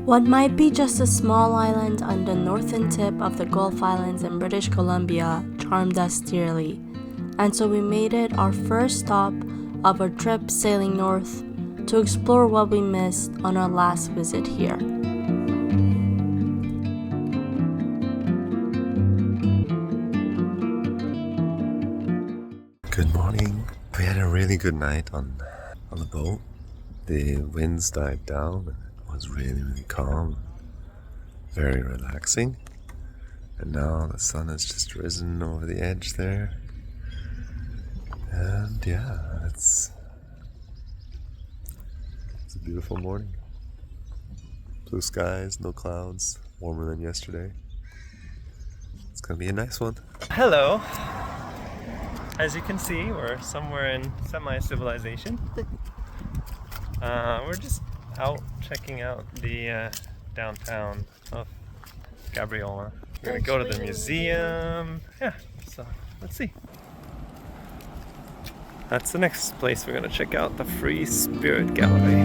What might be just a small island on the northern tip of the Gulf Islands in British Columbia charmed us dearly, and so we made it our first stop of our trip sailing north to explore what we missed on our last visit here. Good morning. We had a really good night on the boat. The winds died down and it was really calm, very relaxing. And now the sun has just risen over the edge there. And yeah, it's a beautiful morning. Blue skies, no clouds, warmer than yesterday. It's gonna be a nice one. Hello. As you can see, we're somewhere in semi-civilization. We're just out checking out the downtown of Gabriola. We're gonna go to the museum. Yeah, so let's see. That's the next place we're gonna check out, the Free Spirit Gallery.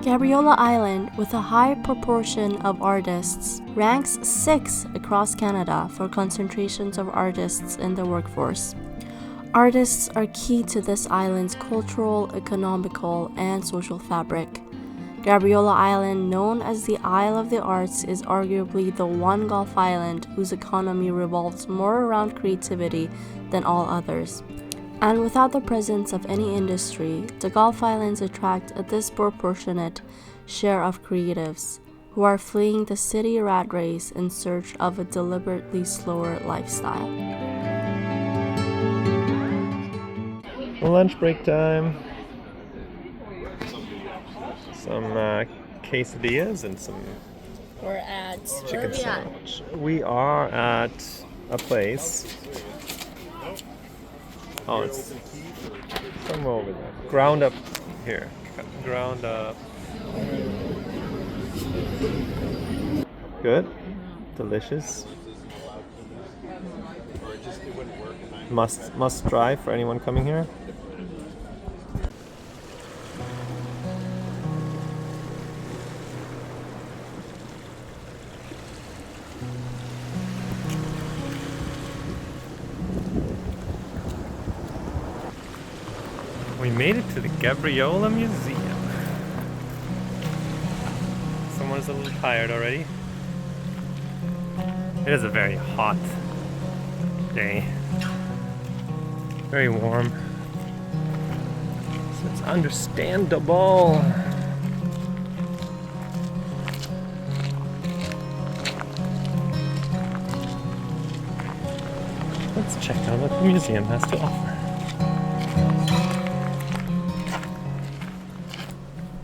Gabriola Island, with a high proportion of artists, ranks 6th across Canada for concentrations of artists in the workforce. Artists are key to this island's cultural, economical, and social fabric. Gabriola Island, known as the Isle of the Arts, is arguably the one Gulf island whose economy revolves more around creativity than all others. And without the presence of any industry, the Gulf Islands attract a disproportionate share of creatives who are fleeing the city rat race in search of a deliberately slower lifestyle. Lunch break time. Some quesadillas and some We're at chicken sandwich. We are at a place. Oh, it's somewhere over there. Ground up here. Ground up. Good. Delicious. Must try for anyone coming here. We made it to the Gabriola Museum. Someone's a little tired already. It is a very hot day. Very warm. So it's understandable. Let's check out what the museum has to offer.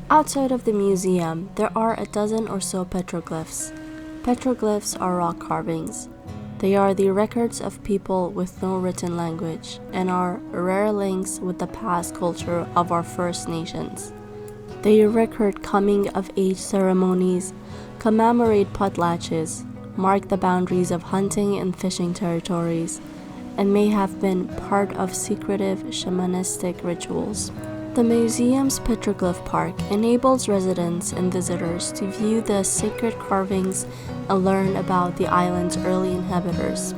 Outside of the museum, there are a dozen or so petroglyphs. Petroglyphs are rock carvings. They are the records of people with no written language and are rare links with the past culture of our First Nations. They record coming-of-age ceremonies, commemorate potlatches, mark the boundaries of hunting and fishing territories, and may have been part of secretive shamanistic rituals. The museum's Petroglyph Park enables residents and visitors to view the sacred carvings and learn about the island's early inhabitants.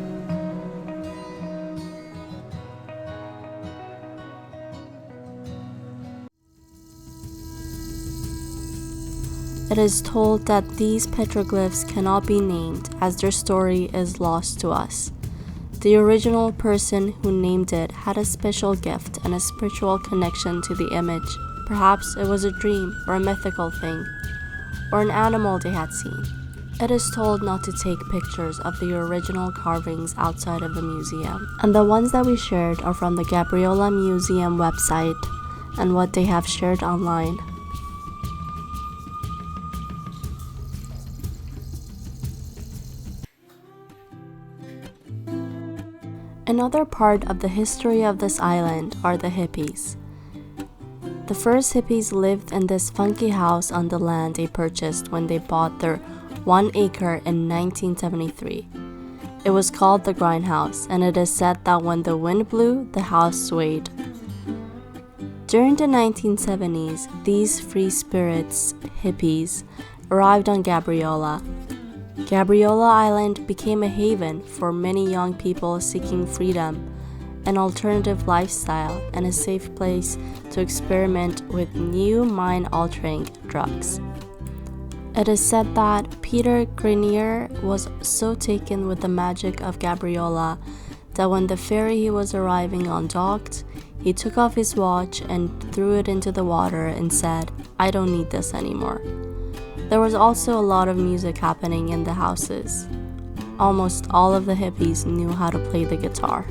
It is told that these petroglyphs cannot be named as their story is lost to us. The original person who named it had a special gift and a spiritual connection to the image. Perhaps it was a dream or a mythical thing, or an animal they had seen. It is told not to take pictures of the original carvings outside of the museum, and the ones that we shared are from the Gabriola Museum website and what they have shared online. Another part of the history of this island are the hippies. The first hippies lived in this funky house on the land they purchased when they bought their 1 acre in 1973. It was called the Grindhouse, and it is said that when the wind blew, the house swayed. During the 1970s, these free spirits, hippies, arrived on Gabriola. Gabriola Island became a haven for many young people seeking freedom, an alternative lifestyle, and a safe place to experiment with new mind-altering drugs. It is said that Peter Grenier was so taken with the magic of Gabriola that when the ferry he was arriving on docked, he took off his watch and threw it into the water and said, "I don't need this anymore." There was also a lot of music happening in the houses. Almost all of the hippies knew how to play the guitar.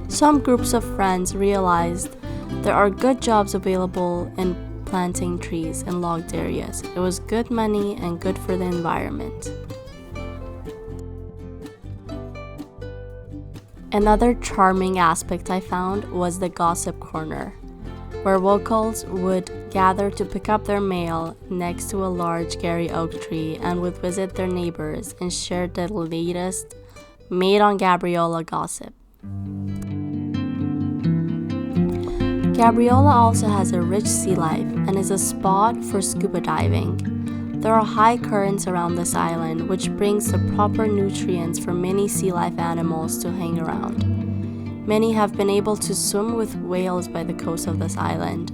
Some groups of friends realized there are good jobs available in planting trees in logged areas. It was good money and good for the environment. Another charming aspect I found was the gossip corner, where locals would gather to pick up their mail next to a large Gary oak tree and would visit their neighbors and share the latest made on Gabriola gossip. Gabriola also has a rich sea life and is a spot for scuba diving. There are high currents around this island, which brings the proper nutrients for many sea life animals to hang around. Many have been able to swim with whales by the coast of this island,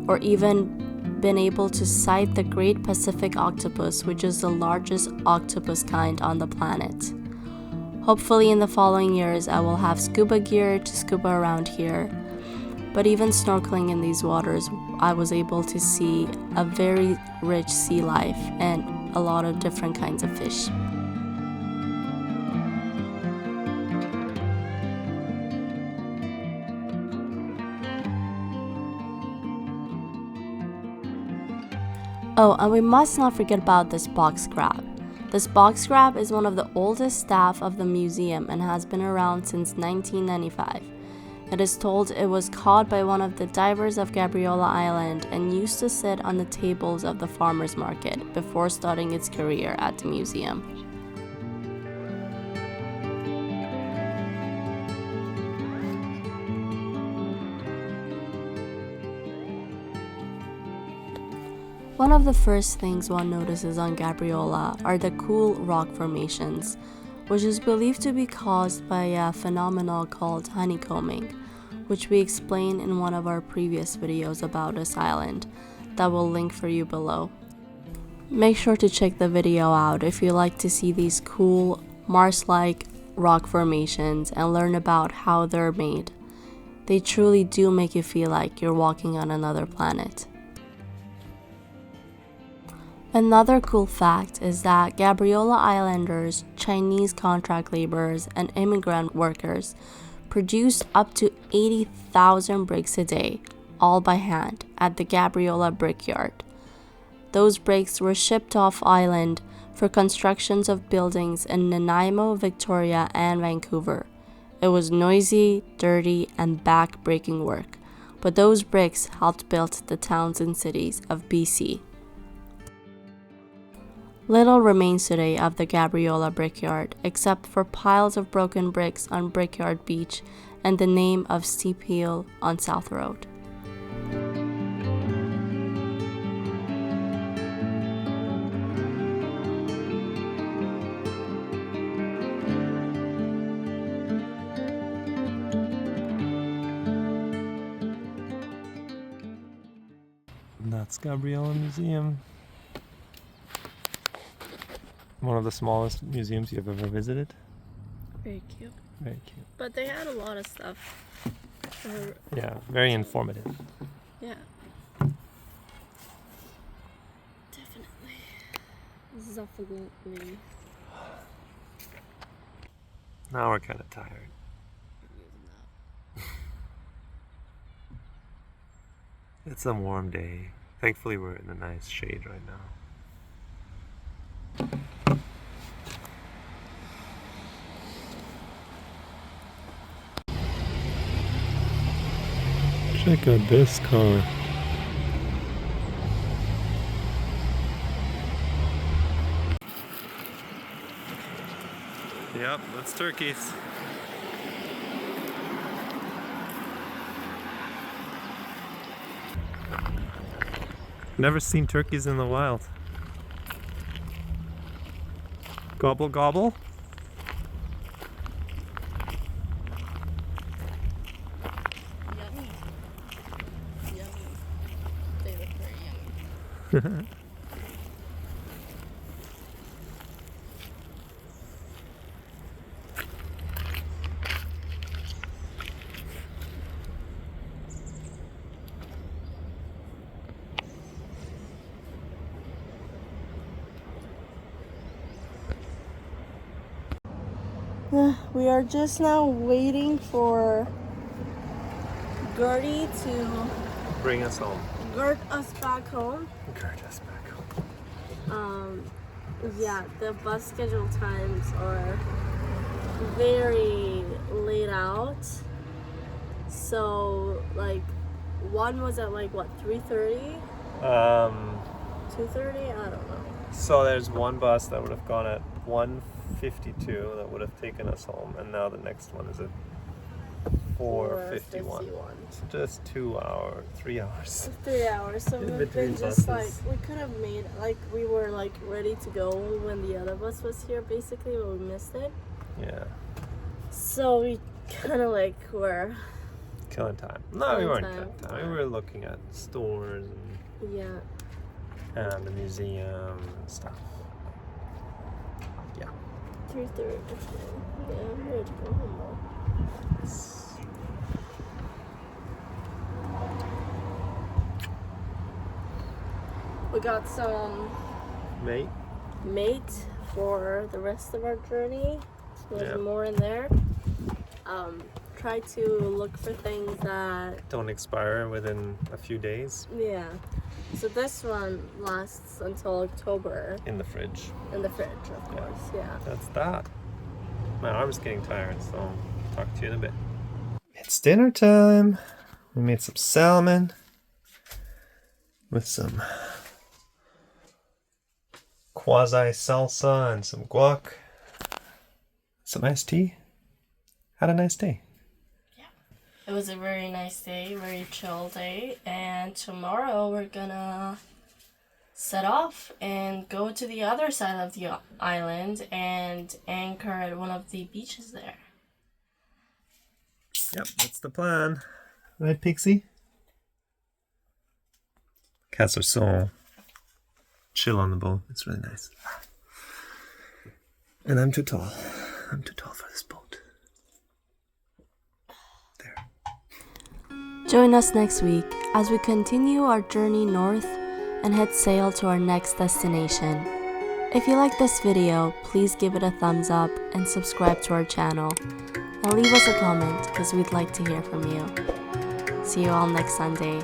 or even been able to sight the great Pacific octopus, which is the largest octopus kind on the planet. Hopefully in the following years I will have scuba gear to scuba around here. But even snorkeling in these waters, I was able to see a very rich sea life and a lot of different kinds of fish. Oh, and we must not forget about this box crab. This box crab is one of the oldest staff of the museum and has been around since 1995. It is told it was caught by one of the divers of Gabriola Island and used to sit on the tables of the farmers market before starting its career at the museum. One of the first things one notices on Gabriola are the cool rock formations, which is believed to be caused by a phenomenon called honeycombing, which we explained in one of our previous videos about this island that we'll link for you below. Make sure to check the video out if you like to see these cool Mars-like rock formations and learn about how they're made. They truly do make you feel like you're walking on another planet. Another cool fact is that Gabriola Islanders, Chinese contract laborers, and immigrant workers produced up to 80,000 bricks a day, all by hand, at the Gabriola Brickyard. Those bricks were shipped off island for constructions of buildings in Nanaimo, Victoria, and Vancouver. It was noisy, dirty, and back-breaking work, but those bricks helped build the towns and cities of BC. Little remains today of the Gabriola Brickyard, except for piles of broken bricks on Brickyard Beach and the name of Steep Hill on South Road. And that's Gabriola Museum. One of the smallest museums you've ever visited. Very cute. Very cute. But they had a lot of stuff. Yeah, very informative. Yeah. Definitely. Definitely. Now we're kind of tired. It's a warm day. Thankfully we're in a nice shade right now. Check out this car. Yep, that's turkeys. Never seen turkeys in the wild. Gobble gobble. Yummy. Yummy. They look very yummy. We are just now waiting for Gertie to Bring us home. guard us back home. Guard us back home. Yeah, the bus schedule times are very laid out. So like one was at like what, 3:30? 2:30? I don't know. So there's one bus that would have gone at 1:52 that would have taken us home, and now the next one is at 4:51. So just 3 hours. 3 hours. So In we've between been just buses. like, we could have made, like, we were like ready to go when the other bus was here basically, but we missed it. Yeah. So we kind of like were, Killing time. No, we Killing weren't time. killing time. We were looking at stores yeah. and the museum and stuff. Yeah. 3:30. Yeah, I'm ready to go home now. We got some mate for the rest of our journey. So there's Yeah. more in there. Try to look for things that, Don't expire within a few days. yeah. So this one lasts until October In the fridge. in the fridge, of course. Yeah. That's that. My arm's getting tired, so I'll talk to you in a bit. It's dinner time. We made some salmon with some quasi salsa and some guac. Some iced tea. Had a nice day. It was a very nice day, very chill day, and tomorrow we're gonna set off and go to the other side of the island and anchor at one of the beaches there. Yep, that's the plan. Right, Pixie? Cats are so chill on the boat. It's really nice. And I'm too tall. I'm too tall for this boat. There. Join us next week as we continue our journey north and head sail to our next destination. If you like this video, please give it a thumbs up and subscribe to our channel. And leave us a comment because we'd like to hear from you. See you all next Sunday.